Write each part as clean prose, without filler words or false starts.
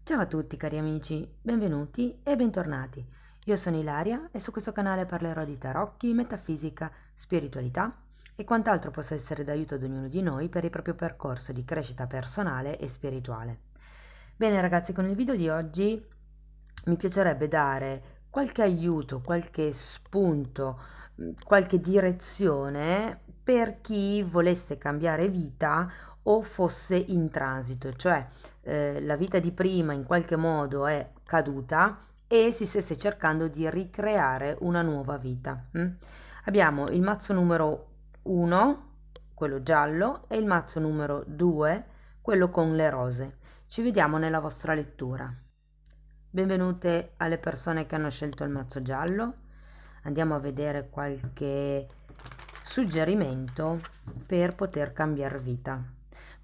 Ciao a tutti cari amici, benvenuti e bentornati. Io sono Ilaria e su questo canale parlerò di tarocchi, metafisica, spiritualità e quant'altro possa essere d'aiuto ad ognuno di noi per il proprio percorso di crescita personale e spirituale. Bene ragazzi, con il video di oggi mi piacerebbe dare qualche aiuto, qualche spunto, qualche direzione per chi volesse cambiare vita o fosse in transito, cioè la vita di prima in qualche modo è caduta e si stesse cercando di ricreare una nuova vita. Abbiamo il mazzo numero 1, quello giallo, e il mazzo numero 2, quello con le rose. Ci vediamo nella vostra lettura. Benvenute alle persone che hanno scelto il mazzo giallo. Andiamo a vedere qualche suggerimento per poter cambiare vita.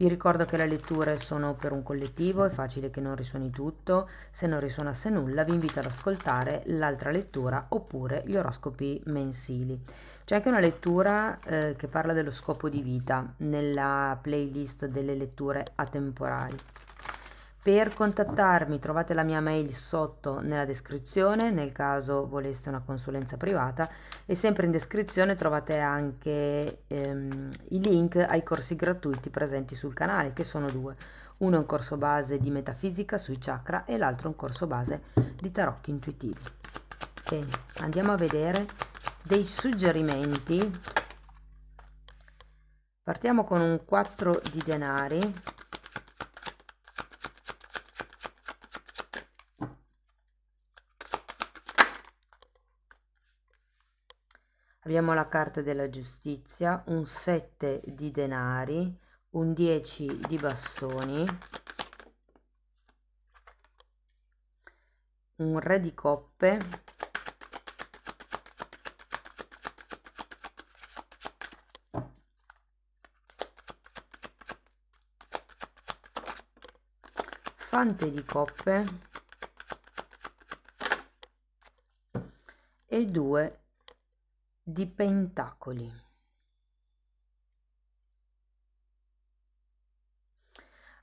Vi ricordo che le letture sono per un collettivo, è facile che non risuoni tutto, se non risuonasse nulla vi invito ad ascoltare l'altra lettura oppure gli oroscopi mensili. C'è anche una lettura che parla dello scopo di vita nella playlist delle letture atemporali. Per contattarmi trovate la mia mail sotto nella descrizione nel caso voleste una consulenza privata e sempre in descrizione trovate anche i link ai corsi gratuiti presenti sul canale, che sono due. Uno è un corso base di metafisica sui chakra e l'altro è un corso base di tarocchi intuitivi. Bene, andiamo a vedere dei suggerimenti. Partiamo con un 4 di denari. Abbiamo la carta della giustizia, un 7 di denari, un 10 di bastoni, un re di coppe, fante di coppe e 2 di pentacoli.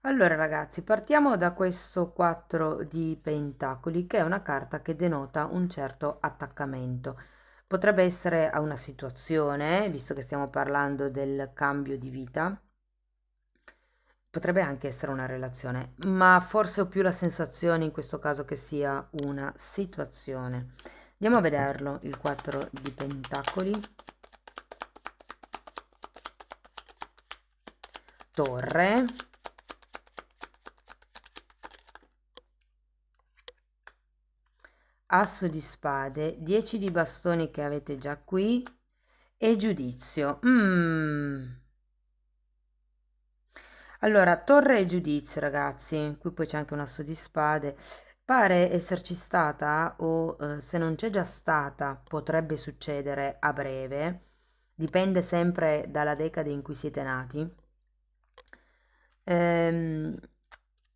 Allora ragazzi, partiamo da questo 4 di pentacoli, che è una carta che denota un certo attaccamento. Potrebbe essere a una situazione, visto che stiamo parlando del cambio di vita, potrebbe anche essere una relazione, ma forse ho più la sensazione in questo caso che sia una situazione. Andiamo a vederlo, il 4 di pentacoli, torre, asso di spade, 10 di bastoni che avete già qui e giudizio. Allora, torre e giudizio, ragazzi. Qui poi c'è anche un asso di spade. Pare esserci stata, o se non c'è già stata, potrebbe succedere a breve. Dipende sempre dalla decade in cui siete nati. Ehm,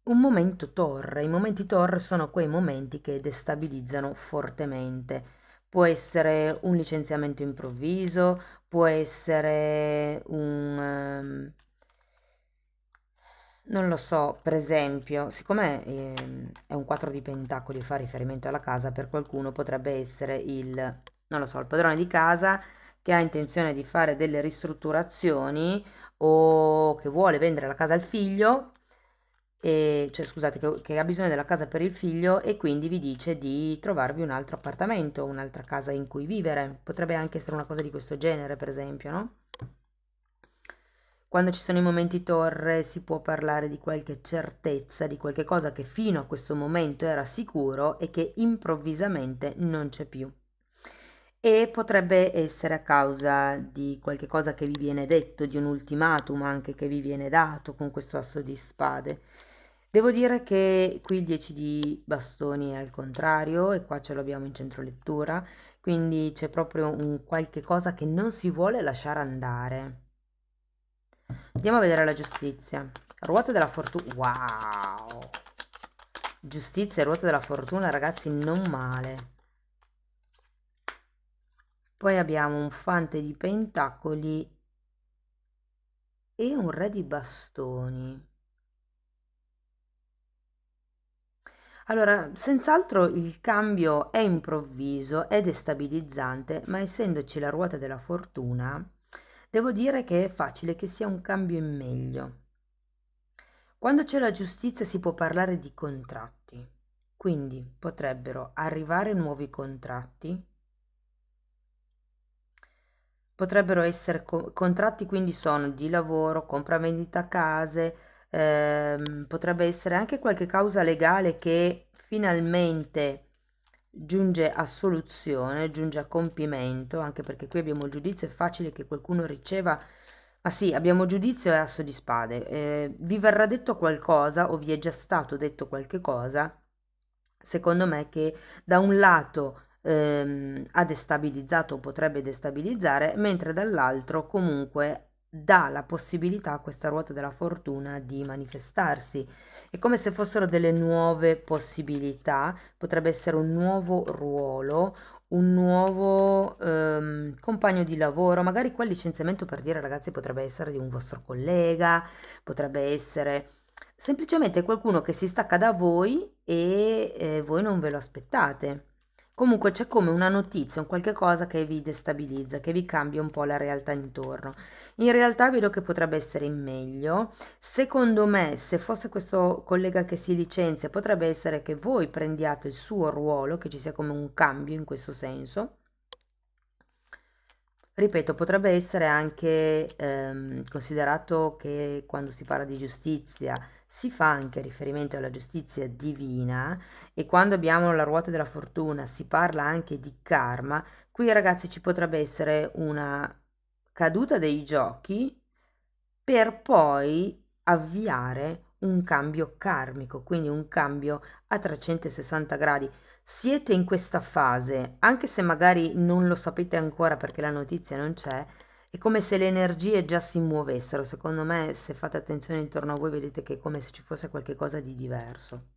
un momento torre. I momenti torre sono quei momenti che destabilizzano fortemente. Può essere un licenziamento improvviso, può essere non lo so, per esempio, siccome è un 4 di pentacoli, fa riferimento alla casa, per qualcuno potrebbe essere non lo so, il padrone di casa che ha intenzione di fare delle ristrutturazioni o che vuole vendere la casa al figlio, cioè scusate, che ha bisogno della casa per il figlio e quindi vi dice di trovarvi un altro appartamento, un'altra casa in cui vivere. Potrebbe anche essere una cosa di questo genere, per esempio, no? Quando ci sono i momenti torre si può parlare di qualche certezza, di qualche cosa che fino a questo momento era sicuro e che improvvisamente non c'è più. E potrebbe essere a causa di qualche cosa che vi viene detto, di un ultimatum anche che vi viene dato con questo asso di spade. Devo dire che qui il 10 di bastoni è al contrario e qua ce l'abbiamo in centro lettura, quindi c'è proprio un qualche cosa che non si vuole lasciare andare. Andiamo a vedere la giustizia. Ruota della fortuna. Wow! Giustizia e ruota della fortuna, ragazzi, non male. Poi abbiamo un fante di pentacoli e un re di bastoni. Allora, senz'altro il cambio è improvviso, è destabilizzante, ma essendoci la ruota della fortuna, devo dire che è facile che sia un cambio in meglio. Quando c'è la giustizia si può parlare di contratti, quindi potrebbero arrivare nuovi contratti, potrebbero essere contratti, quindi sono di lavoro, compravendita case, potrebbe essere anche qualche causa legale che finalmente giunge a soluzione, giunge a compimento, anche perché qui abbiamo il giudizio, è facile che qualcuno riceva, ma sì, abbiamo giudizio e asso di spade. Vi verrà detto qualcosa o vi è già stato detto qualche cosa, secondo me, che da un lato ha destabilizzato o potrebbe destabilizzare, mentre dall'altro comunque dà la possibilità a questa ruota della fortuna di manifestarsi. È come se fossero delle nuove possibilità, potrebbe essere un nuovo ruolo, un nuovo compagno di lavoro, magari quel licenziamento, per dire, ragazzi, potrebbe essere di un vostro collega, potrebbe essere semplicemente qualcuno che si stacca da voi e voi non ve lo aspettate. Comunque c'è come una notizia, un qualche cosa che vi destabilizza, che vi cambia un po' la realtà intorno. In realtà vedo che potrebbe essere in meglio. Secondo me, se fosse questo collega che si licenzia, potrebbe essere che voi prendiate il suo ruolo, che ci sia come un cambio in questo senso. Ripeto, potrebbe essere anche considerato che quando si parla di giustizia si fa anche riferimento alla giustizia divina, e quando abbiamo la ruota della fortuna si parla anche di karma. Qui, ragazzi, ci potrebbe essere una caduta dei giochi per poi avviare un cambio karmico, quindi un cambio a 360 gradi. Siete in questa fase, anche se magari non lo sapete ancora perché la notizia non c'è, è come se le energie già si muovessero. Secondo me, se fate attenzione intorno a voi, vedete che è come se ci fosse qualcosa di diverso.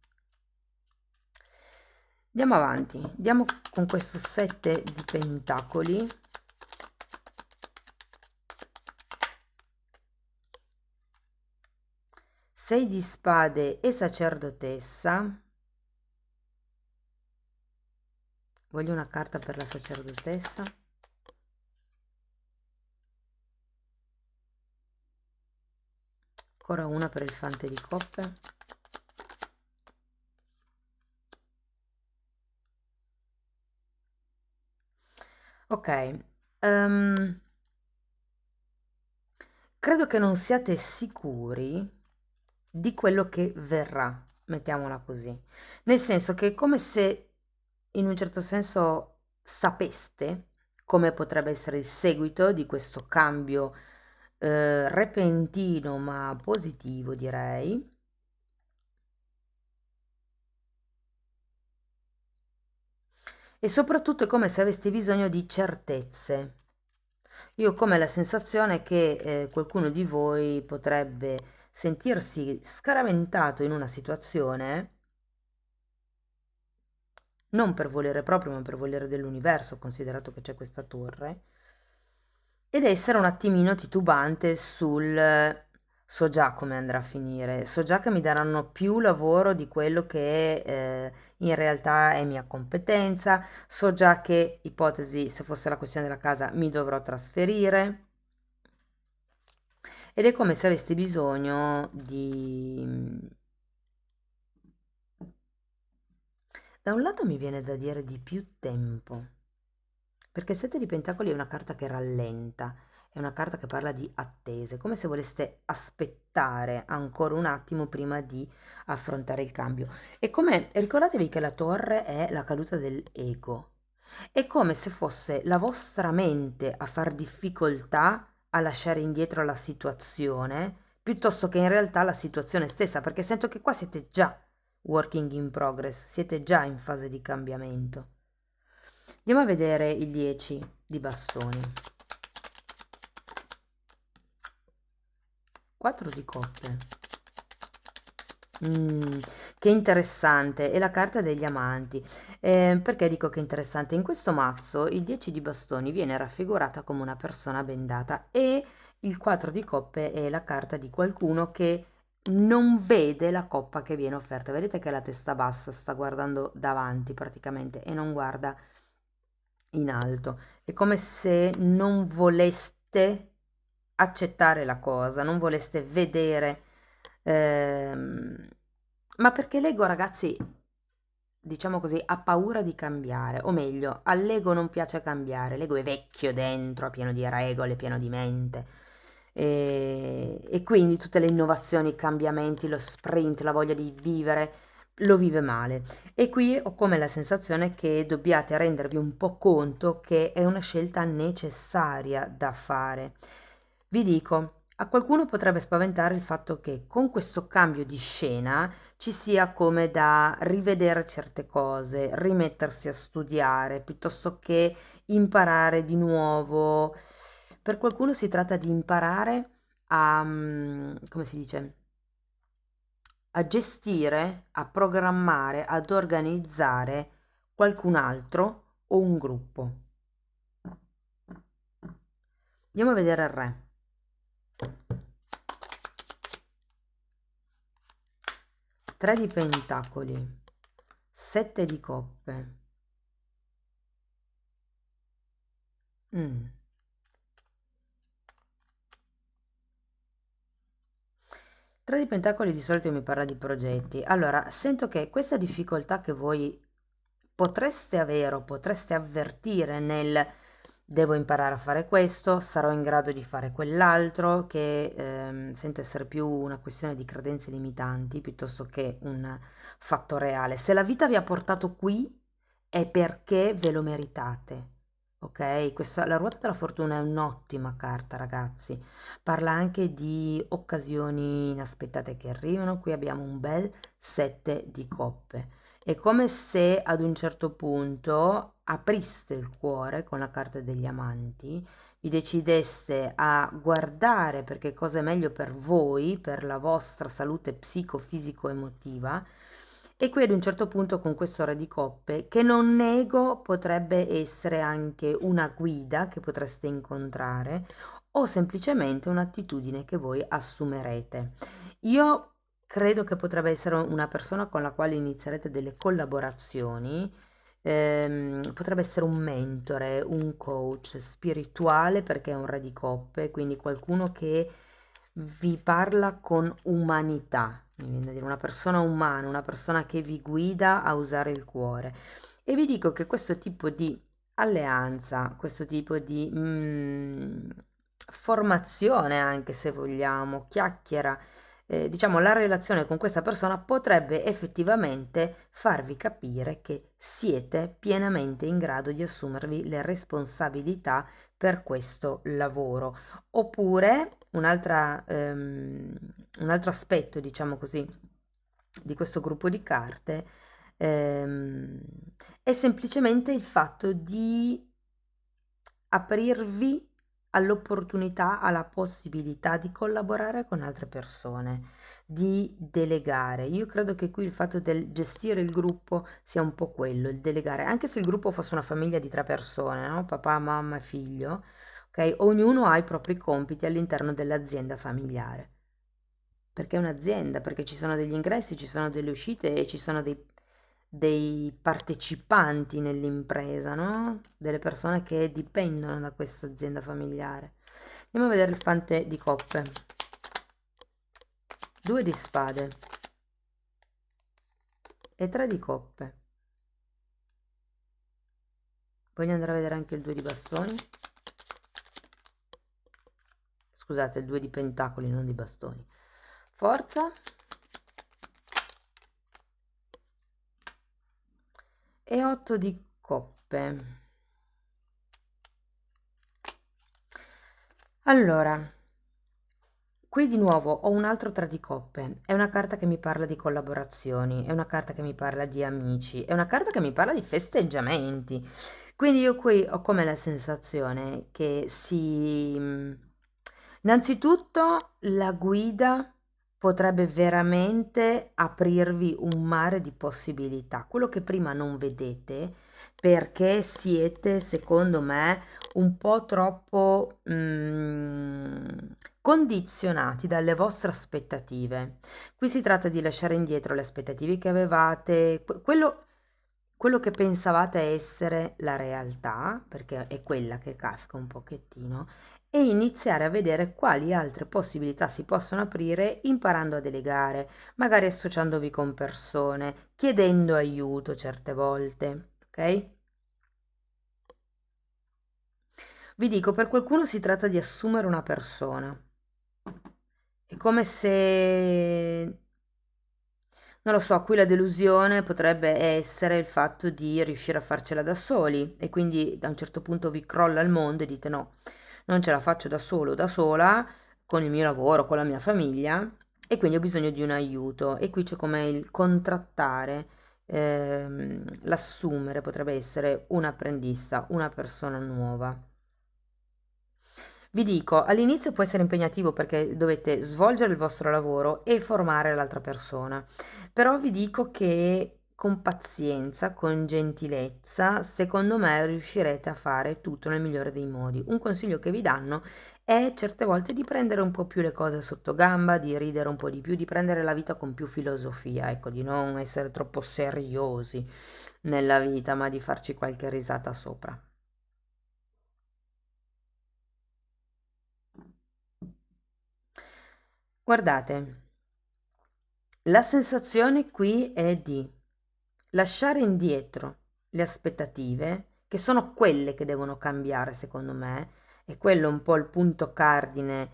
Andiamo avanti, andiamo con questo 7 di pentacoli. 6 di spade e sacerdotessa. Voglio una carta per la sacerdotessa. Ancora una per il fante di coppe. Ok, credo che non siate sicuri di quello che verrà, mettiamola così. Nel senso che è come se in un certo senso sapeste come potrebbe essere il seguito di questo cambio repentino ma positivo, direi. E soprattutto è come se aveste bisogno di certezze. Io ho come la sensazione che qualcuno di voi potrebbe sentirsi scaraventato in una situazione, non per volere proprio, ma per volere dell'universo, considerato che c'è questa torre, ed essere un attimino titubante sul so già come andrà a finire, so già che mi daranno più lavoro di quello che in realtà è mia competenza, so già che, ipotesi, se fosse la questione della casa, mi dovrò trasferire. Ed è come se avessi bisogno di... Da un lato mi viene da dire di più tempo, perché il 7 di Pentacoli è una carta che rallenta, è una carta che parla di attese, come se voleste aspettare ancora un attimo prima di affrontare il cambio. È come, ricordatevi che la torre è la caduta dell'ego, è come se fosse la vostra mente a far difficoltà a lasciare indietro la situazione, piuttosto che in realtà la situazione stessa, perché sento che qua siete già working in progress, siete già in fase di cambiamento. Andiamo a vedere il 10 di bastoni. 4 di coppe. Che interessante, è la carta degli amanti. Perché dico che è interessante? In questo mazzo il 10 di bastoni viene raffigurata come una persona bendata, e il 4 di coppe è la carta di qualcuno che non vede la coppa che viene offerta. Vedete che la testa bassa sta guardando davanti praticamente e non guarda in alto. È come se non voleste accettare la cosa, non voleste vedere, ma perché l'ego, ragazzi, diciamo così, ha paura di cambiare, o meglio, all'ego non piace cambiare, l'ego è vecchio dentro, è pieno di regole, pieno di mente. E quindi tutte le innovazioni, i cambiamenti, lo sprint, la voglia di vivere, lo vive male. E qui ho come la sensazione che dobbiate rendervi un po' conto che è una scelta necessaria da fare. Vi dico, a qualcuno potrebbe spaventare il fatto che con questo cambio di scena ci sia come da rivedere certe cose, rimettersi a studiare, piuttosto che imparare di nuovo. Per qualcuno si tratta di imparare a, come si dice, a gestire, a programmare, ad organizzare qualcun altro o un gruppo. Andiamo a vedere il re. 3 di pentacoli, 7 di coppe. Mm. 3 di pentacoli di solito mi parla di progetti. Allora, sento che questa difficoltà che voi potreste avere o potreste avvertire nel devo imparare a fare questo, sarò in grado di fare quell'altro, che sento essere più una questione di credenze limitanti piuttosto che un fatto reale. Se la vita vi ha portato qui è perché ve lo meritate. Ok? La ruota della fortuna è un'ottima carta, ragazzi. Parla anche di occasioni inaspettate che arrivano. Qui abbiamo un bel 7 di coppe. È come se ad un certo punto apriste il cuore con la carta degli amanti, vi decideste a guardare perché cosa è meglio per voi, per la vostra salute psicofisico-emotiva. E qui ad un certo punto con questo re di coppe, che non nego potrebbe essere anche una guida che potreste incontrare o semplicemente un'attitudine che voi assumerete. Io credo che potrebbe essere una persona con la quale inizierete delle collaborazioni, potrebbe essere un mentore, un coach spirituale perché è un re di coppe, quindi qualcuno che vi parla con umanità, mi viene da dire una persona umana, una persona che vi guida a usare il cuore. E vi dico che questo tipo di alleanza, questo tipo di formazione, anche se vogliamo, chiacchiera, diciamo la relazione con questa persona potrebbe effettivamente farvi capire che siete pienamente in grado di assumervi le responsabilità per questo lavoro. Oppure un altro aspetto, diciamo così, di questo gruppo di carte ehm, è semplicemente il fatto di aprirvi all'opportunità, alla possibilità di collaborare con altre persone, di delegare. Io credo che qui il fatto del gestire il gruppo sia un po' quello, il delegare, anche se il gruppo fosse una famiglia di 3 persone, no? Papà, mamma e figlio, ok? Ognuno ha i propri compiti all'interno dell'azienda familiare. Perché è un'azienda, perché ci sono degli ingressi, ci sono delle uscite e ci sono dei partecipanti nell'impresa, no? Delle persone che dipendono da questa azienda familiare. Andiamo a vedere il fante di coppe. 2 di spade e 3 di coppe. Voglio andare a vedere anche il 2 di bastoni. Scusate, il 2 di pentacoli, non di bastoni. Forza. E 8 di coppe. Allora, qui di nuovo ho un altro 3 di coppe. È una carta che mi parla di collaborazioni, è una carta che mi parla di amici, è una carta che mi parla di festeggiamenti. Quindi io qui ho come la sensazione che innanzitutto la guida potrebbe veramente aprirvi un mare di possibilità, quello che prima non vedete perché siete, secondo me, un po' troppo condizionati dalle vostre aspettative. Qui si tratta di lasciare indietro le aspettative che avevate, quello che pensavate essere la realtà, perché è quella che casca un pochettino, e iniziare a vedere quali altre possibilità si possono aprire imparando a delegare, magari associandovi con persone, chiedendo aiuto certe volte, ok? Vi dico, per qualcuno si tratta di assumere una persona. È come se, non lo so, qui la delusione potrebbe essere il fatto di riuscire a farcela da soli e quindi da un certo punto vi crolla il mondo e dite no, non ce la faccio da solo, da sola, con il mio lavoro, con la mia famiglia e quindi ho bisogno di un aiuto. E qui c'è come il contrattare, l'assumere potrebbe essere un apprendista, una persona nuova. Vi dico, all'inizio può essere impegnativo perché dovete svolgere il vostro lavoro e formare l'altra persona, però vi dico che con pazienza, con gentilezza, secondo me riuscirete a fare tutto nel migliore dei modi. Un consiglio che vi danno è certe volte di prendere un po' più le cose sotto gamba, di ridere un po' di più, di prendere la vita con più filosofia, ecco, di non essere troppo seriosi nella vita, ma di farci qualche risata sopra. Guardate, la sensazione qui è di lasciare indietro le aspettative, che sono quelle che devono cambiare, secondo me, e quello è un po' il punto cardine,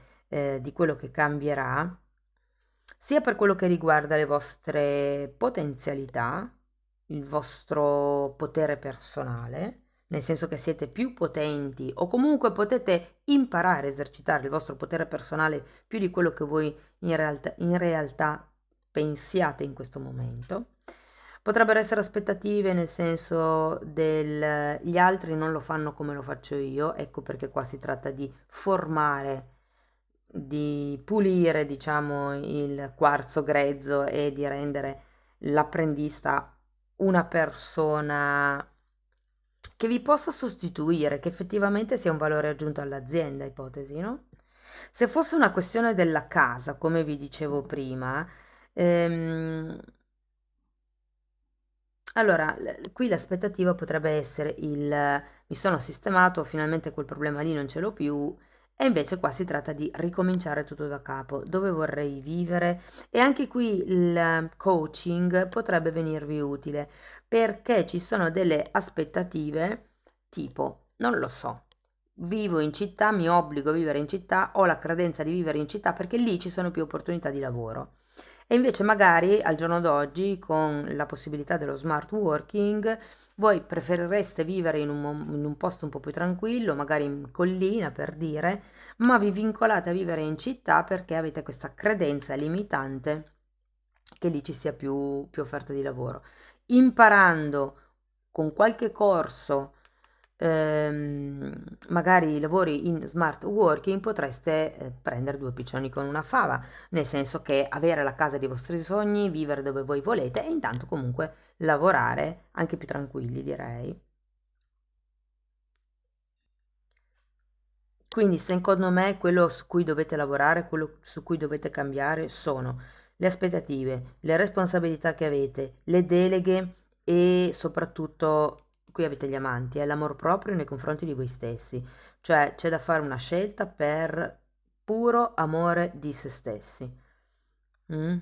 di quello che cambierà, sia per quello che riguarda le vostre potenzialità, il vostro potere personale, nel senso che siete più potenti o comunque potete imparare a esercitare il vostro potere personale più di quello che voi in realtà pensiate in questo momento. Potrebbero essere aspettative nel senso del gli altri non lo fanno come lo faccio io, ecco perché qua si tratta di formare, di pulire, diciamo, il quarzo grezzo e di rendere l'apprendista una persona che vi possa sostituire, che effettivamente sia un valore aggiunto all'azienda, ipotesi, no? Se fosse una questione della casa, come vi dicevo prima, ehm, allora, qui l'aspettativa potrebbe essere il mi sono sistemato, finalmente quel problema lì non ce l'ho più, e invece qua si tratta di ricominciare tutto da capo, dove vorrei vivere, e anche qui il coaching potrebbe venirvi utile, perché ci sono delle aspettative tipo, non lo so, vivo in città, mi obbligo a vivere in città, ho la credenza di vivere in città perché lì ci sono più opportunità di lavoro. E invece magari al giorno d'oggi, con la possibilità dello smart working, voi preferireste vivere in un posto un po' più tranquillo, magari in collina per dire, ma vi vincolate a vivere in città perché avete questa credenza limitante che lì ci sia più offerta di lavoro. Imparando con qualche corso, magari lavori in smart working, potreste prendere due piccioni con una fava, nel senso che avere la casa dei vostri sogni, vivere dove voi volete e intanto comunque lavorare anche più tranquilli, direi. Quindi secondo me quello su cui dovete lavorare, quello su cui dovete cambiare sono le aspettative, le responsabilità che avete, le deleghe e soprattutto, qui avete gli amanti, l'amor proprio nei confronti di voi stessi. Cioè c'è da fare una scelta per puro amore di se stessi. Mm?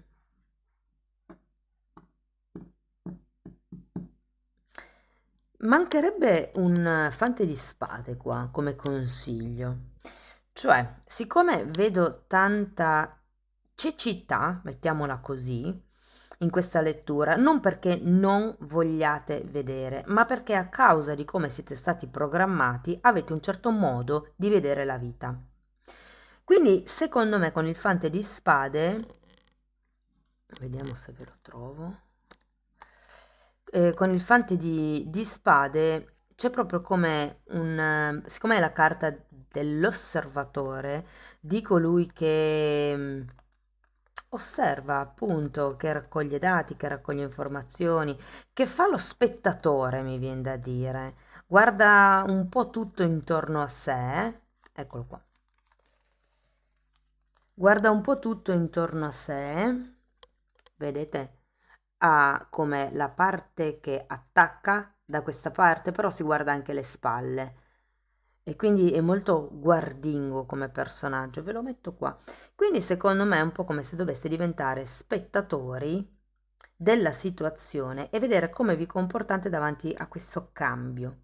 Mancherebbe un fante di spade qua come consiglio. Cioè, siccome vedo tanta cecità, mettiamola così, in questa lettura, non perché non vogliate vedere, ma perché a causa di come siete stati programmati avete un certo modo di vedere la vita. Quindi, secondo me, con il fante di spade, vediamo se ve lo trovo. Con il fante di spade c'è proprio come siccome è la carta dell'osservatore, di colui che osserva appunto che raccoglie dati, che raccoglie informazioni, che fa lo spettatore, mi viene da dire. Guarda un po' tutto intorno a sé, eccolo qua. Guarda un po' tutto intorno a sé, vedete? Ha come la parte che attacca da questa parte, però si guarda anche le spalle. E quindi è molto guardingo come personaggio, ve lo metto qua. Quindi secondo me è un po' come se doveste diventare spettatori della situazione e vedere come vi comportate davanti a questo cambio.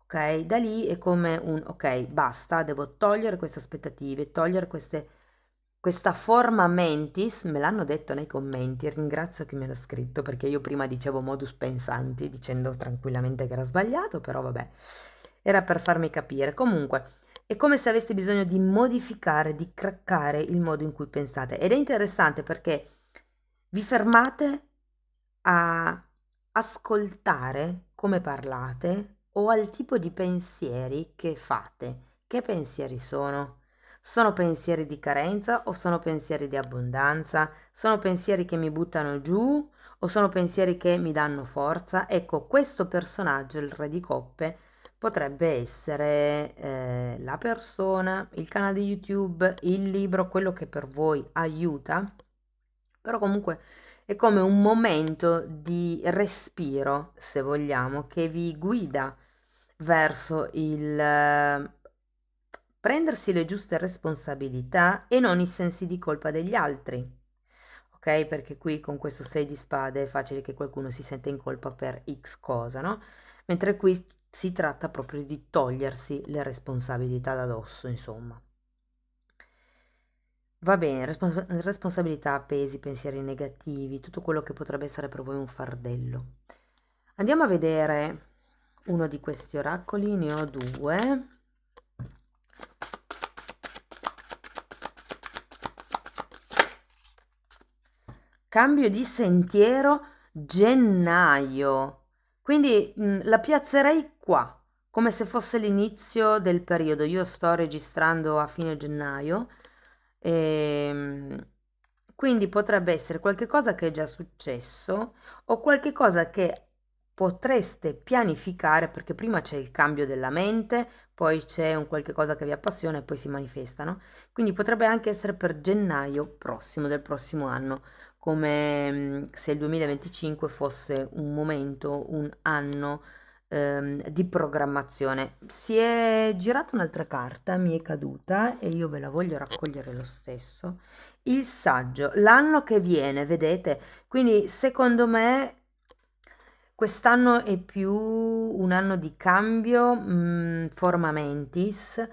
Ok? Da lì è come un ok, basta, devo togliere queste aspettative, togliere questa forma mentis, me l'hanno detto nei commenti, ringrazio chi me l'ha scritto perché io prima dicevo modus pensanti dicendo tranquillamente che era sbagliato, però vabbè, era per farmi capire. Comunque, è come se aveste bisogno di modificare, di craccare il modo in cui pensate ed è interessante perché vi fermate a ascoltare come parlate o al tipo di pensieri che fate. Che pensieri sono? Sono pensieri di carenza o sono pensieri di abbondanza? Sono pensieri che mi buttano giù o sono pensieri che mi danno forza? Ecco, questo personaggio, il Re di Coppe, potrebbe essere la persona, il canale di YouTube, il libro, quello che per voi aiuta, però comunque è come un momento di respiro, se vogliamo, che vi guida verso il prendersi le giuste responsabilità e non i sensi di colpa degli altri. Ok? Perché qui con questo 6 di spade è facile che qualcuno si senta in colpa per X cosa, no? Mentre qui si tratta proprio di togliersi le responsabilità da dosso, insomma. Va bene, responsabilità, pesi, pensieri negativi, tutto quello che potrebbe essere per voi un fardello. Andiamo a vedere uno di questi oracoli, ne ho due. Cambio di sentiero, gennaio. Quindi la piazzerei qua, come se fosse l'inizio del periodo. Io sto registrando a fine gennaio. Quindi potrebbe essere qualche cosa che è già successo o qualche cosa che potreste pianificare perché prima c'è il cambio della mente, poi c'è un qualche cosa che vi appassiona e poi si manifestano. Quindi potrebbe anche essere per gennaio prossimo, del prossimo anno, come se il 2025 fosse un momento, un anno di programmazione. Si è girata un'altra carta, mi è caduta e io ve la voglio raccogliere lo stesso. Il saggio, l'anno che viene, vedete? Quindi secondo me quest'anno è più un anno di cambio, forma mentis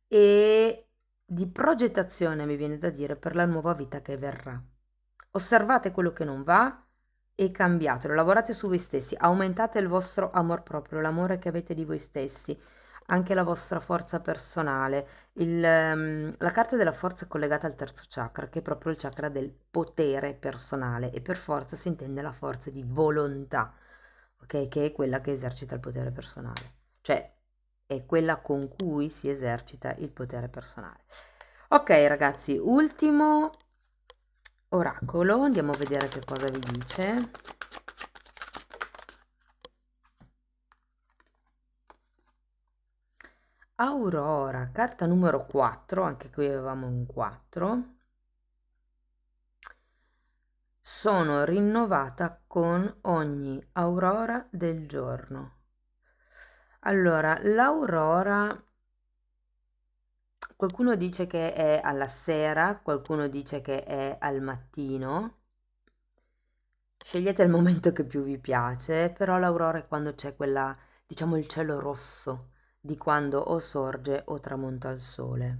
e di progettazione, mi viene da dire, per la nuova vita che verrà. Osservate quello che non va e cambiatelo, lavorate su voi stessi, aumentate il vostro amor proprio, l'amore che avete di voi stessi, anche la vostra forza personale. La carta della forza è collegata al terzo chakra, che è proprio il chakra del potere personale e per forza si intende la forza di volontà, ok? Che è quella che esercita il potere personale, cioè è quella con cui si esercita il potere personale. Ok ragazzi, ultimo oracolo, andiamo a vedere che cosa vi dice. Aurora, carta numero 4, anche qui avevamo un 4. Sono rinnovata con ogni aurora del giorno. Allora, l'aurora, qualcuno dice che è alla sera, qualcuno dice che è al mattino. Scegliete il momento che più vi piace, però l'aurora è quando c'è quella, diciamo, il cielo rosso di quando o sorge o tramonta il sole.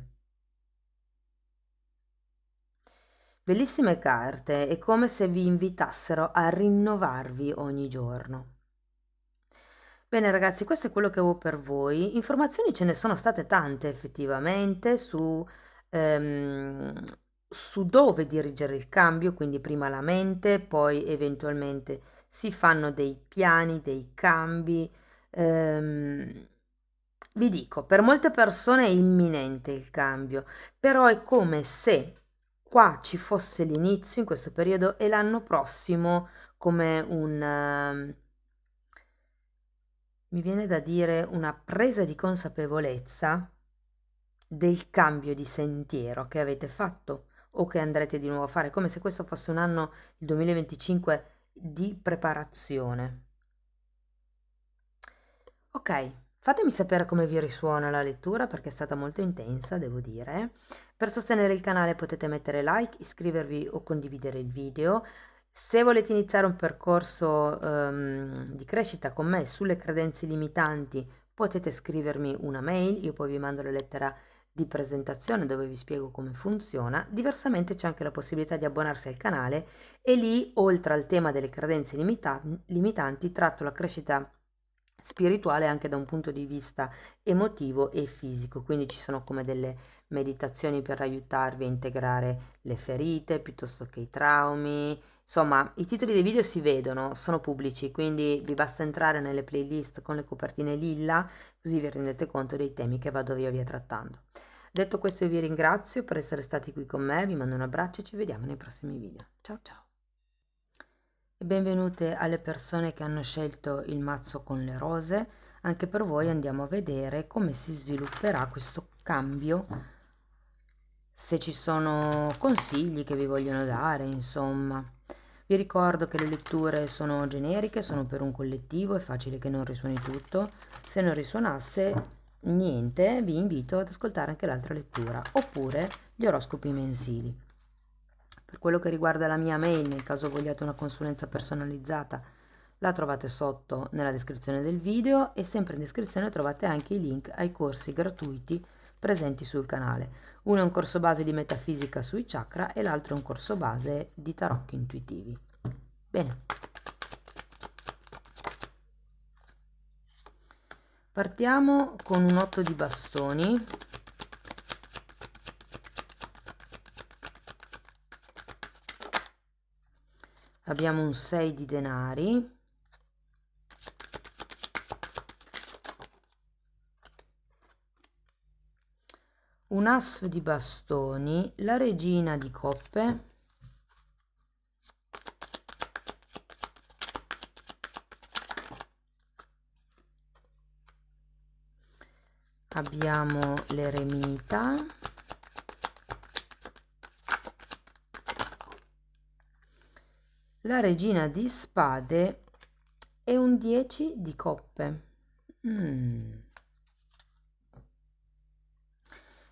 Bellissime carte, è come se vi invitassero a rinnovarvi ogni giorno. Bene ragazzi, questo è quello che avevo per voi. Informazioni ce ne sono state tante effettivamente ehm, su dove dirigere il cambio, quindi prima la mente, poi eventualmente si fanno dei piani, dei cambi. Vi dico, per molte persone è imminente il cambio, però è come se qua ci fosse l'inizio in questo periodo e l'anno prossimo come mi viene da dire una presa di consapevolezza del cambio di sentiero che avete fatto o che andrete di nuovo a fare, come se questo fosse un anno, il 2025, di preparazione. Ok, fatemi sapere come vi risuona la lettura perché è stata molto intensa, devo dire. Per sostenere il canale potete mettere like, iscrivervi o condividere il video. Se volete iniziare un percorso di crescita con me sulle credenze limitanti, potete scrivermi una mail, io poi vi mando la lettera di presentazione dove vi spiego come funziona. Diversamente c'è anche la possibilità di abbonarsi al canale e lì, oltre al tema delle credenze limitanti, tratto la crescita spirituale anche da un punto di vista emotivo e fisico, quindi ci sono come delle meditazioni per aiutarvi a integrare le ferite piuttosto che i traumi. Insomma, i titoli dei video si vedono, sono pubblici, quindi vi basta entrare nelle playlist con le copertine lilla, così vi rendete conto dei temi che vado via via trattando. Detto questo, io vi ringrazio per essere stati qui con me, vi mando un abbraccio e ci vediamo nei prossimi video. Ciao ciao! E benvenute alle persone che hanno scelto il mazzo con le rose. Anche per voi andiamo a vedere come si svilupperà questo cambio, se ci sono consigli che vi vogliono dare, insomma. Vi ricordo che le letture sono generiche, sono per un collettivo, è facile che non risuoni tutto. Se non risuonasse niente, vi invito ad ascoltare anche l'altra lettura, oppure gli oroscopi mensili. Per quello che riguarda la mia mail, nel caso vogliate una consulenza personalizzata, la trovate sotto nella descrizione del video e sempre in descrizione trovate anche i link ai corsi gratuiti presenti sul canale. Uno è un corso base di metafisica sui chakra e l'altro è un corso base di tarocchi intuitivi. Bene. Partiamo con un 8 di bastoni. Abbiamo un 6 di denari, un asso di bastoni, la regina di coppe, abbiamo l'eremita, la regina di spade e un 10 di coppe.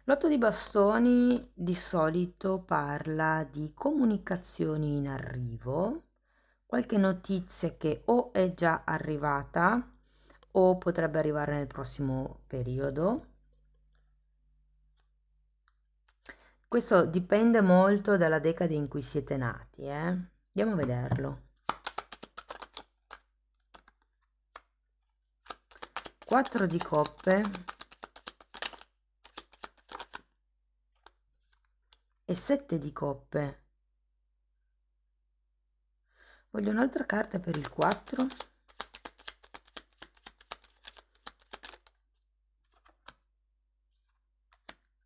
L'otto di bastoni di solito parla di comunicazioni in arrivo, qualche notizia che o è già arrivata o potrebbe arrivare nel prossimo periodo. Questo dipende molto dalla decade in cui siete nati, Andiamo a vederlo. 4 di coppe e 7 di coppe. Voglio un'altra carta per il 4.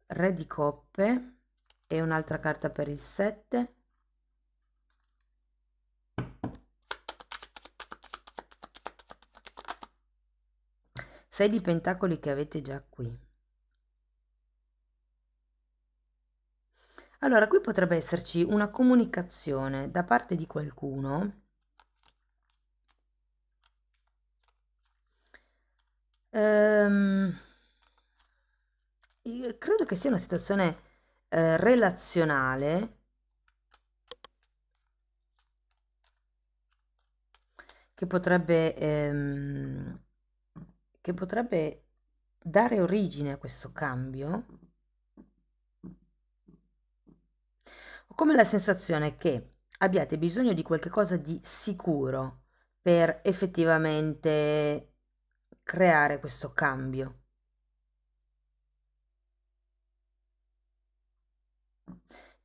Re di coppe e un'altra carta per il 7. 6 di pentacoli che avete già qui. Allora, qui potrebbe esserci una comunicazione da parte di qualcuno credo che sia una situazione relazionale che potrebbe dare origine a questo cambio. Ho come la sensazione che abbiate bisogno di qualche cosa di sicuro per effettivamente creare questo cambio.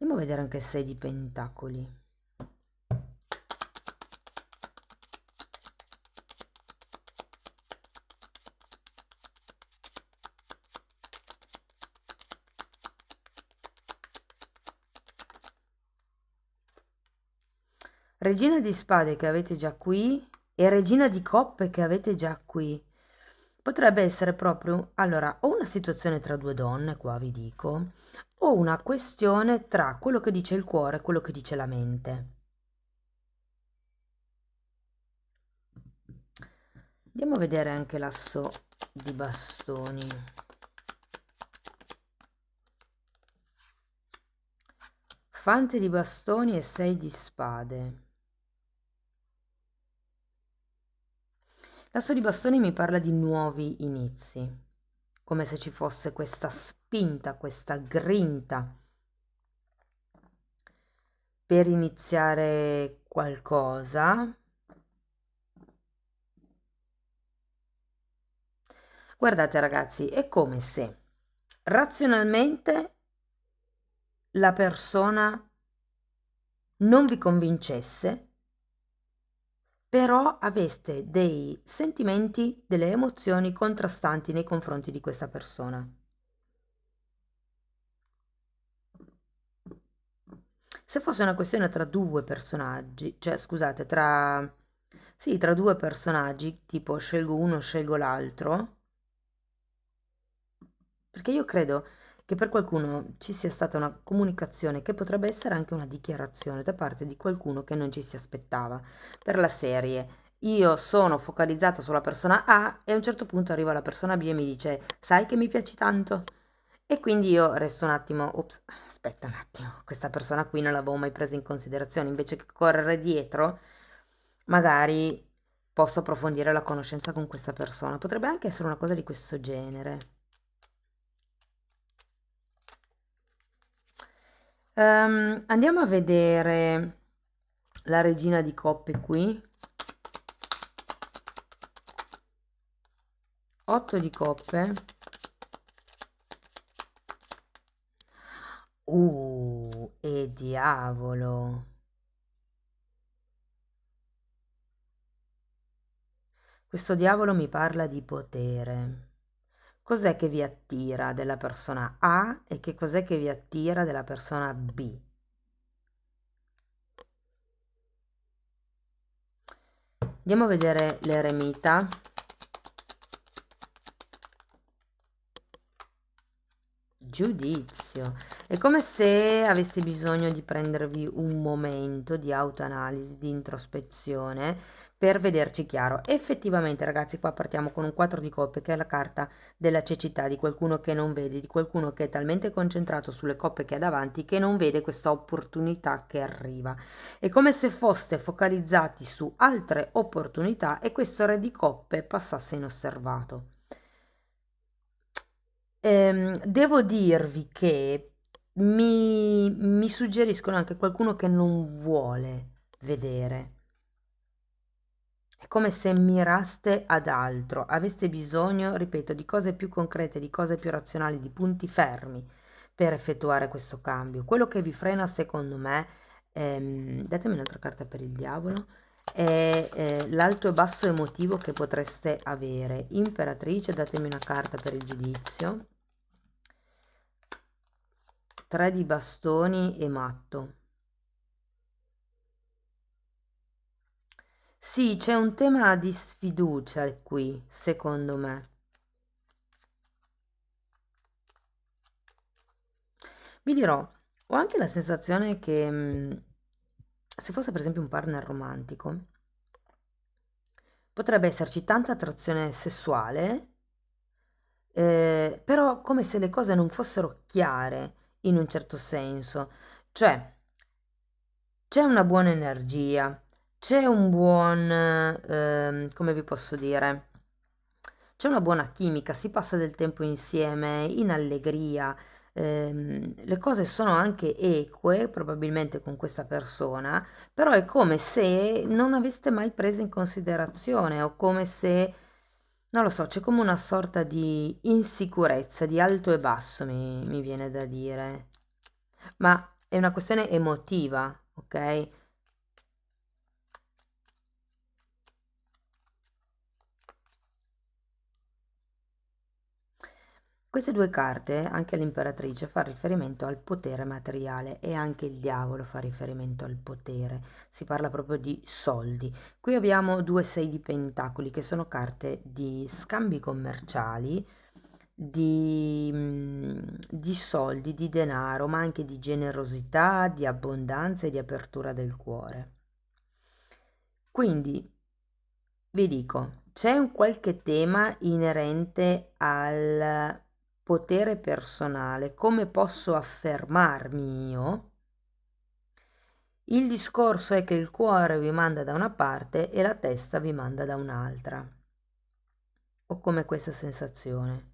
Andiamo a vedere anche il 6 di pentacoli. Regina di spade che avete già qui e regina di coppe che avete già qui. Potrebbe essere proprio, allora, o una situazione tra due donne, qua vi dico, o una questione tra quello che dice il cuore e quello che dice la mente. Andiamo a vedere anche l'asso di bastoni. Fante di bastoni e 6 di spade. L'asso di bastoni mi parla di nuovi inizi, come se ci fosse questa spinta, questa grinta per iniziare qualcosa. Guardate ragazzi, è come se razionalmente la persona non vi convincesse, però aveste dei sentimenti, delle emozioni contrastanti nei confronti di questa persona. Se fosse una questione tra due personaggi, cioè scusate, sì, tra due personaggi, tipo scelgo uno, scelgo l'altro, perché io credo che per qualcuno ci sia stata una comunicazione che potrebbe essere anche una dichiarazione da parte di qualcuno che non ci si aspettava. Per la serie, io sono focalizzata sulla persona A e a un certo punto arriva la persona B e mi dice, sai che mi piaci tanto? E quindi io resto un attimo, ops, aspetta un attimo, questa persona qui non l'avevo mai presa in considerazione, invece che correre dietro, magari posso approfondire la conoscenza con questa persona. Potrebbe anche essere una cosa di questo genere. Andiamo a vedere la regina di coppe qui. 8 di coppe. E diavolo. Questo diavolo mi parla di potere. Cos'è che vi attira della persona A e che cos'è che vi attira della persona B? Andiamo a vedere l'eremita. Giudizio. È come se avessi bisogno di prendervi un momento di autoanalisi, di introspezione per vederci chiaro. Effettivamente, ragazzi, qua partiamo con un 4 di coppe, che è la carta della cecità, di qualcuno che non vede, di qualcuno che è talmente concentrato sulle coppe che ha davanti che non vede questa opportunità che arriva. È come se foste focalizzati su altre opportunità e questo re di coppe passasse inosservato. Devo dirvi che mi suggeriscono anche qualcuno che non vuole vedere. È come se miraste ad altro, aveste bisogno, ripeto, di cose più concrete, di cose più razionali, di punti fermi per effettuare questo cambio. Quello che vi frena, secondo me, datemi un'altra carta per il diavolo, è l'alto e basso emotivo che potreste avere. Imperatrice, datemi una carta per il giudizio. 3 di bastoni e matto. Sì, c'è un tema di sfiducia qui, secondo me. Vi dirò, ho anche la sensazione che se fosse per esempio un partner romantico, potrebbe esserci tanta attrazione sessuale, però come se le cose non fossero chiare in un certo senso. Cioè, c'è una buona energia, c'è un buon, come vi posso dire, c'è una buona chimica, si passa del tempo insieme, in allegria, le cose sono anche eque, probabilmente con questa persona, però è come se non aveste mai preso in considerazione, o come se, non lo so, c'è come una sorta di insicurezza, di alto e basso, mi viene da dire, ma è una questione emotiva, ok? Queste due carte, anche l'imperatrice, fa riferimento al potere materiale e anche il diavolo fa riferimento al potere. Si parla proprio di soldi. Qui abbiamo due sei di pentacoli che sono carte di scambi commerciali, di soldi, di denaro, ma anche di generosità, di abbondanza e di apertura del cuore. Quindi vi dico, c'è un qualche tema inerente al potere personale, come posso affermarmi io? Il discorso è che il cuore vi manda da una parte e la testa vi manda da un'altra. Ho come questa sensazione.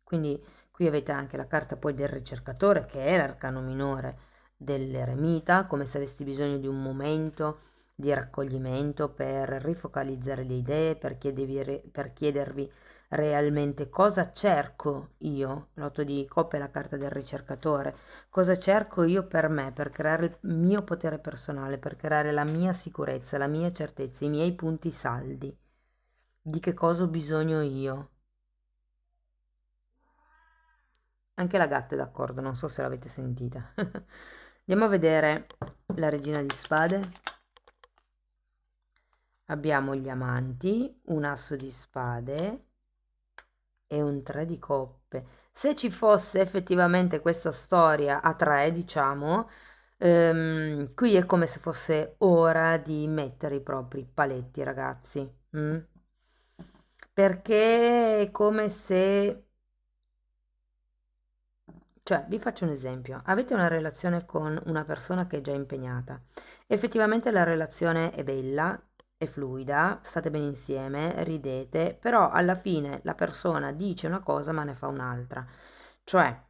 Quindi qui avete anche la carta poi del ricercatore, che è l'arcano minore dell'eremita, come se avessi bisogno di un momento di raccoglimento per rifocalizzare le idee, per chiedervi realmente cosa cerco io. L'otto di coppe è la carta del ricercatore. Cosa cerco io per me, per creare il mio potere personale, per creare la mia sicurezza, la mia certezza, i miei punti saldi. Di che cosa ho bisogno io? Anche la gatta è d'accordo, non so se l'avete sentita. Andiamo a vedere la regina di spade. Abbiamo gli amanti, un asso di spade e un tre di coppe. Se ci fosse effettivamente questa storia a tre, diciamo, qui è come se fosse ora di mettere i propri paletti, ragazzi. Perché è come se... Cioè, vi faccio un esempio. Avete una relazione con una persona che è già impegnata. Effettivamente la relazione è bella, è fluida, state bene insieme, ridete, però alla fine la persona dice una cosa ma ne fa un'altra. Cioè,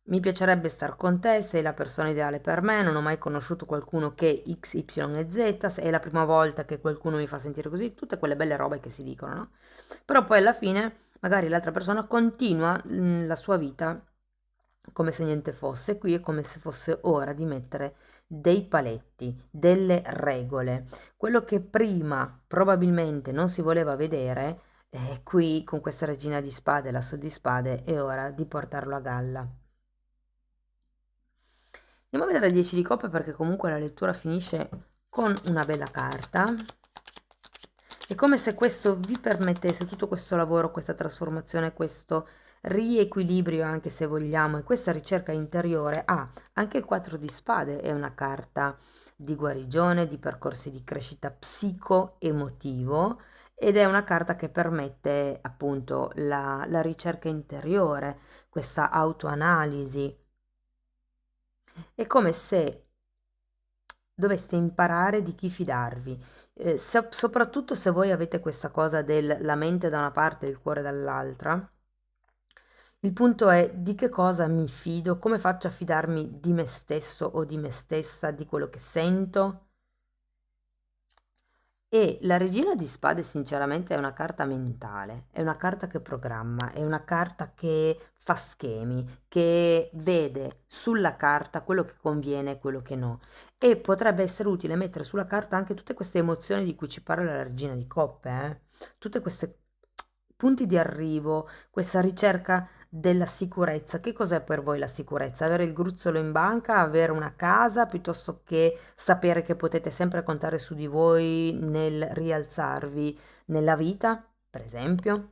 mi piacerebbe star con te, sei la persona ideale per me, non ho mai conosciuto qualcuno che X, Y e Z, è la prima volta che qualcuno mi fa sentire così, tutte quelle belle robe che si dicono, no? Però poi alla fine magari l'altra persona continua la sua vita come se niente fosse. Qui è come se fosse ora di mettere dei paletti, delle regole. Quello che prima probabilmente non si voleva vedere, qui con questa regina di spade e l'asso di spade è ora di portarlo a galla. Andiamo a vedere il 10 di coppe perché comunque la lettura finisce con una bella carta. È come se questo vi permettesse, tutto questo lavoro, questa trasformazione, questo riequilibrio, anche se vogliamo, e questa ricerca interiore. Anche il 4 di spade è una carta di guarigione, di percorsi di crescita psico-emotivo, ed è una carta che permette appunto la ricerca interiore, questa autoanalisi. È come se doveste imparare di chi fidarvi, soprattutto se voi avete questa cosa del la mente da una parte e il cuore dall'altra. Il punto è di che cosa mi fido, come faccio a fidarmi di me stesso o di me stessa, di quello che sento. E la regina di spade sinceramente è una carta mentale, è una carta che programma, è una carta che fa schemi, che vede sulla carta quello che conviene e quello che no. E potrebbe essere utile mettere sulla carta anche tutte queste emozioni di cui ci parla la regina di coppe, tutte queste punti di arrivo, questa ricerca della sicurezza. Che cos'è per voi la sicurezza? Avere il gruzzolo in banca, avere una casa, piuttosto che sapere che potete sempre contare su di voi nel rialzarvi nella vita, per esempio?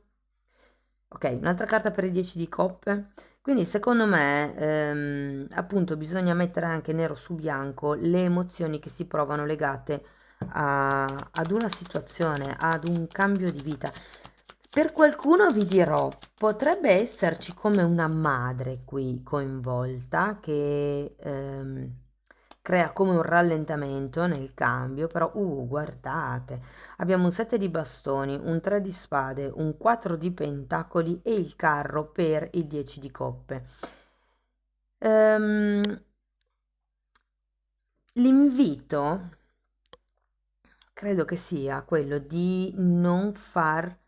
Ok, un'altra carta per i 10 di coppe. Quindi secondo me, appunto, bisogna mettere anche nero su bianco le emozioni che si provano legate ad una situazione, ad un cambio di vita. Per qualcuno vi dirò, potrebbe esserci come una madre qui coinvolta che crea come un rallentamento nel cambio, però guardate, abbiamo un 7 di bastoni, un 3 di spade, un 4 di pentacoli e il carro per il 10 di coppe. L'invito credo che sia quello di non far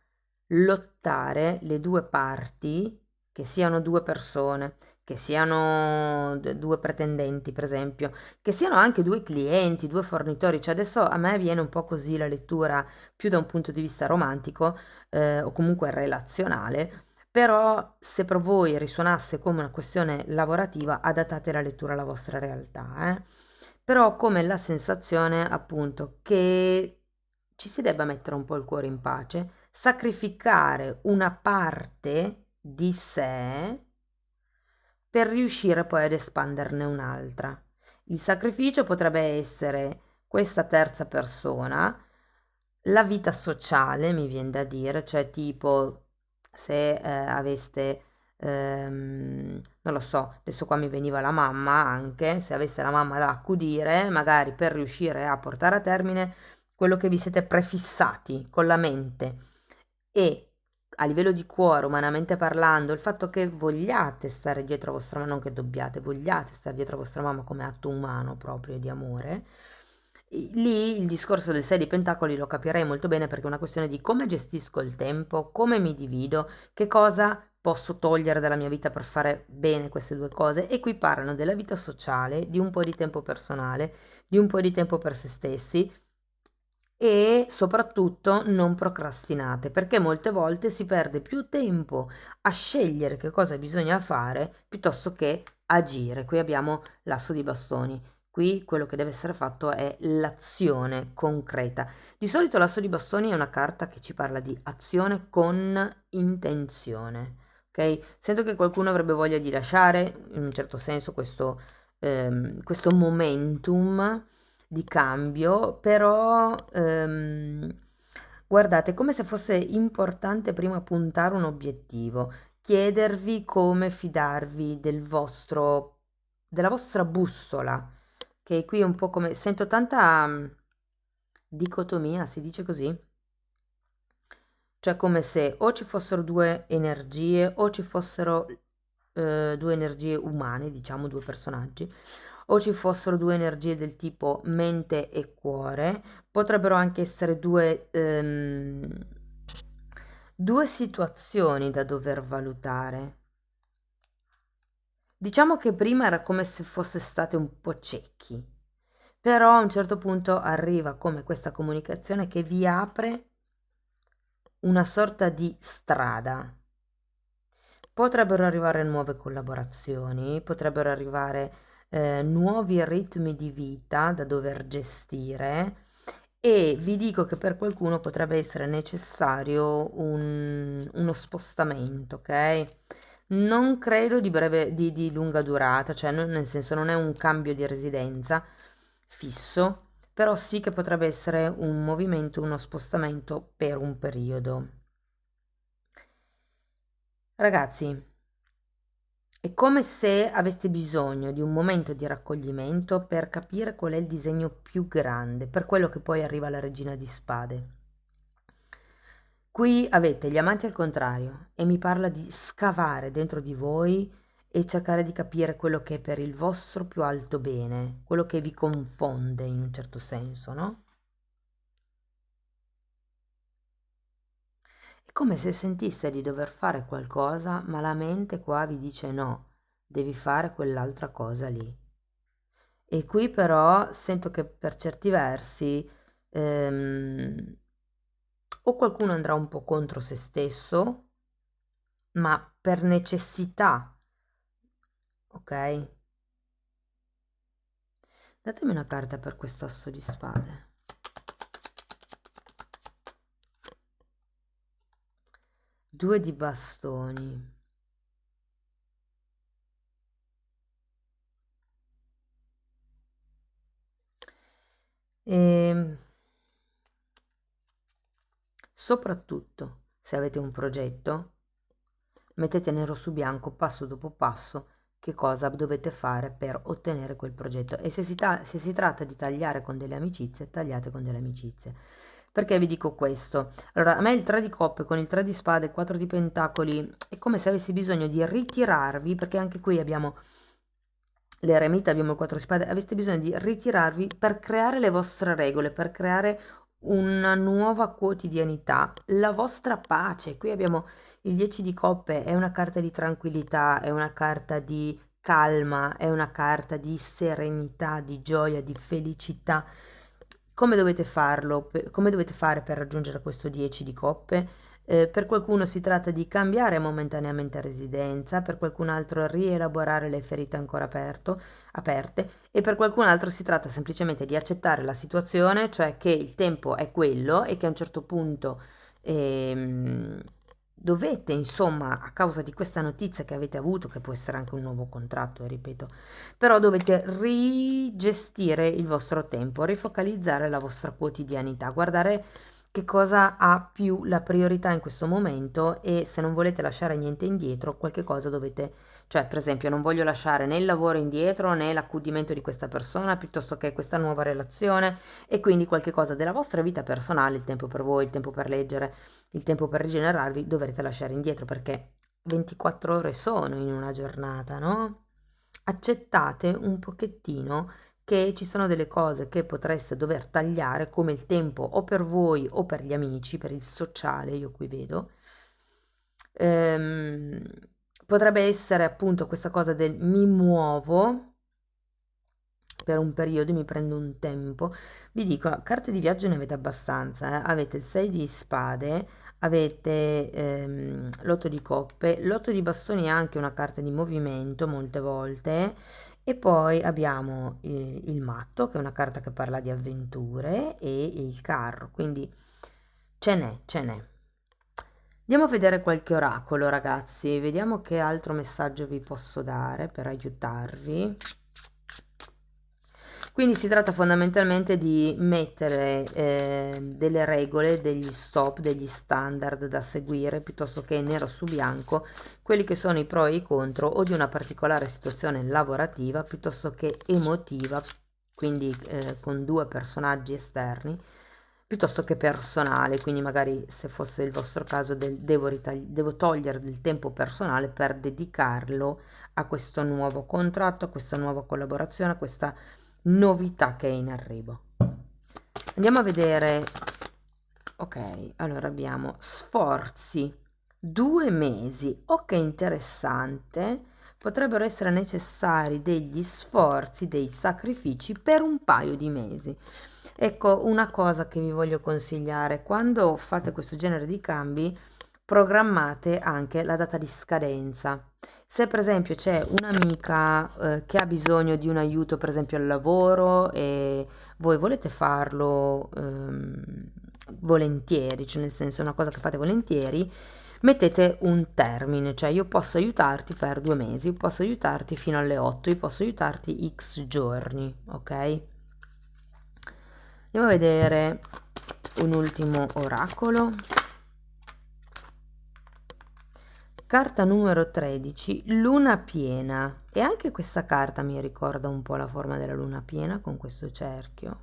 lottare le due parti, che siano due persone, che siano due pretendenti, per esempio, che siano anche due clienti, due fornitori. Cioè adesso a me viene un po' così la lettura più da un punto di vista romantico, o comunque relazionale, però se per voi risuonasse come una questione lavorativa, adattate la lettura alla vostra realtà, eh. Però ho come la sensazione, appunto, che ci si debba mettere un po' il cuore in pace, sacrificare una parte di sé per riuscire poi ad espanderne un'altra. Il sacrificio potrebbe essere questa terza persona, la vita sociale, mi viene da dire, cioè tipo se aveste, non lo so, adesso qua mi veniva la mamma anche, se avesse la mamma da accudire, magari per riuscire a portare a termine quello che vi siete prefissati con la mente e a livello di cuore, umanamente parlando, il fatto che vogliate stare dietro a vostra mamma, non che dobbiate, vogliate stare dietro a vostra mamma come atto umano proprio di amore, lì il discorso del 6 di Pentacoli lo capirei molto bene perché è una questione di come gestisco il tempo, come mi divido, che cosa posso togliere dalla mia vita per fare bene queste due cose. E qui parlano della vita sociale, di un po' di tempo personale, di un po' di tempo per se stessi e soprattutto non procrastinate, perché molte volte si perde più tempo a scegliere che cosa bisogna fare piuttosto che agire. Qui abbiamo l'asso di bastoni. Qui quello che deve essere fatto è l'azione concreta. Di solito l'asso di bastoni è una carta che ci parla di azione con intenzione. Ok? Sento che qualcuno avrebbe voglia di lasciare in un certo senso questo momentum di cambio, però guardate, è come se fosse importante prima puntare un obiettivo, chiedervi come fidarvi della vostra bussola, che qui è un po' come, sento tanta dicotomia, si dice così? Cioè come se o ci fossero due energie o ci fossero due energie umane, diciamo due personaggi, o ci fossero due energie del tipo mente e cuore, potrebbero anche essere due situazioni da dover valutare. Diciamo che prima era come se fosse state un po' ciechi, però a un certo punto arriva come questa comunicazione che vi apre una sorta di strada. Potrebbero arrivare nuove collaborazioni, potrebbero arrivare nuovi ritmi di vita da dover gestire e vi dico che per qualcuno potrebbe essere necessario uno spostamento, ok? Non credo di breve, di lunga durata, cioè nel senso non è un cambio di residenza fisso, però sì che potrebbe essere un movimento, uno spostamento per un periodo. Ragazzi, è come se aveste bisogno di un momento di raccoglimento per capire qual è il disegno più grande, per quello che poi arriva la regina di spade. Qui avete gli amanti al contrario e mi parla di scavare dentro di voi e cercare di capire quello che è per il vostro più alto bene, quello che vi confonde in un certo senso, no? È come se sentiste di dover fare qualcosa, ma la mente qua vi dice no, devi fare quell'altra cosa lì. E qui però sento che per certi versi o qualcuno andrà un po' contro se stesso, ma per necessità, ok? Datemi una carta per questo asso di spade. Due di bastoni. E soprattutto, se avete un progetto, mettete nero su bianco, passo dopo passo, che cosa dovete fare per ottenere quel progetto. E se si tratta di tagliare con delle amicizie, tagliate con delle amicizie. Perché vi dico questo? Allora, a me il 3 di coppe con il 3 di spade, 4 di pentacoli, è come se avessi bisogno di ritirarvi, perché anche qui abbiamo l'eremita, abbiamo il 4 di spade, avete bisogno di ritirarvi per creare le vostre regole, per creare una nuova quotidianità, la vostra pace. Qui abbiamo il 10 di coppe, è una carta di tranquillità, è una carta di calma, è una carta di serenità, di gioia, di felicità. Come dovete farlo? Come dovete fare per raggiungere questo 10 di coppe? Per qualcuno si tratta di cambiare momentaneamente residenza, per qualcun altro rielaborare le ferite ancora aperte e per qualcun altro si tratta semplicemente di accettare la situazione, cioè che il tempo è quello e che a un certo punto ehm, dovete, insomma, a causa di questa notizia che avete avuto, che può essere anche un nuovo contratto, ripeto, però dovete rigestire il vostro tempo, rifocalizzare la vostra quotidianità, guardare che cosa ha più la priorità in questo momento e se non volete lasciare niente indietro, qualche cosa dovete, cioè per esempio non voglio lasciare né il lavoro indietro né l'accudimento di questa persona piuttosto che questa nuova relazione e quindi qualche cosa della vostra vita personale, il tempo per voi, il tempo per leggere, il tempo per rigenerarvi, dovrete lasciare indietro perché 24 ore sono in una giornata, no? Accettate un pochettino che ci sono delle cose che potreste dover tagliare, come il tempo o per voi o per gli amici, per il sociale, io qui vedo. Ehm, Potrebbe essere appunto questa cosa del mi muovo per un periodo, mi prendo un tempo. Vi dico, carte di viaggio ne avete abbastanza, eh? Avete il 6 di spade, avete l'8 di coppe, l'8 di bastoni è anche una carta di movimento molte volte e poi abbiamo il matto che è una carta che parla di avventure e il carro, quindi ce n'è. Andiamo a vedere qualche oracolo ragazzi, vediamo che altro messaggio vi posso dare per aiutarvi. Quindi si tratta fondamentalmente di mettere delle regole, degli stop, degli standard da seguire, piuttosto che nero su bianco, quelli che sono i pro e i contro o di una particolare situazione lavorativa, piuttosto che emotiva, quindi con due personaggi esterni, piuttosto che personale, quindi magari se fosse il vostro caso devo togliere del tempo personale per dedicarlo a questo nuovo contratto, a questa nuova collaborazione, a questa novità che è in arrivo. Andiamo a vedere. Ok, allora abbiamo sforzi 2 mesi. Ok, interessante. Potrebbero essere necessari degli sforzi, dei sacrifici per un paio di mesi. Ecco, una cosa che vi voglio consigliare: quando fate questo genere di cambi programmate anche la data di scadenza. Se per esempio c'è un'amica che ha bisogno di un aiuto per esempio al lavoro e voi volete farlo volentieri, cioè nel senso è una cosa che fate volentieri, mettete un termine, cioè io posso aiutarti per 2 mesi, io posso aiutarti fino alle 8, io posso aiutarti x giorni, ok? Andiamo a vedere un ultimo oracolo. Carta numero 13, luna piena, e anche questa carta mi ricorda un po' la forma della luna piena con questo cerchio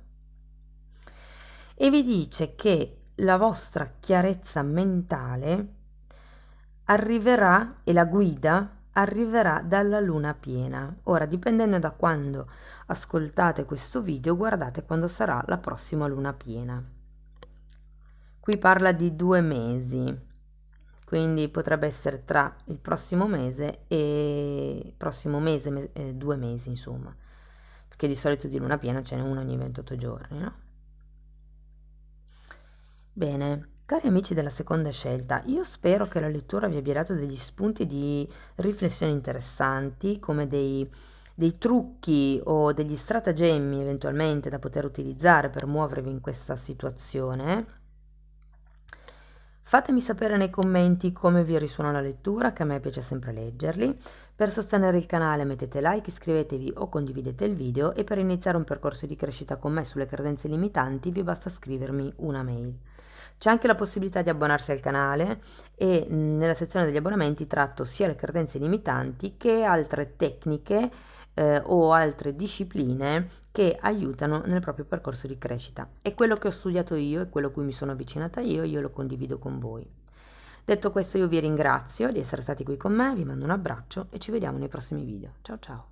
e vi dice che la vostra chiarezza mentale arriverà e la guida arriverà dalla luna piena. Ora, dipendendo da quando ascoltate questo video, guardate quando sarà la prossima luna piena. Qui parla di 2 mesi, quindi potrebbe essere tra il prossimo mese e 2 mesi, insomma, perché di solito di luna piena ce n'è una ogni 28 giorni, no? Bene, cari amici della seconda scelta, io spero che la lettura vi abbia dato degli spunti di riflessione interessanti, come dei trucchi o degli stratagemmi eventualmente da poter utilizzare per muovervi in questa situazione. Fatemi sapere nei commenti come vi risuona la lettura, che a me piace sempre leggerli. Per sostenere il canale mettete like, iscrivetevi o condividete il video e per iniziare un percorso di crescita con me sulle credenze limitanti vi basta scrivermi una mail. C'è anche la possibilità di abbonarsi al canale e nella sezione degli abbonamenti tratto sia le credenze limitanti che altre tecniche o altre discipline che aiutano nel proprio percorso di crescita. È quello che ho studiato io, è quello a cui mi sono avvicinata io lo condivido con voi. Detto questo io vi ringrazio di essere stati qui con me, vi mando un abbraccio e ci vediamo nei prossimi video. Ciao ciao!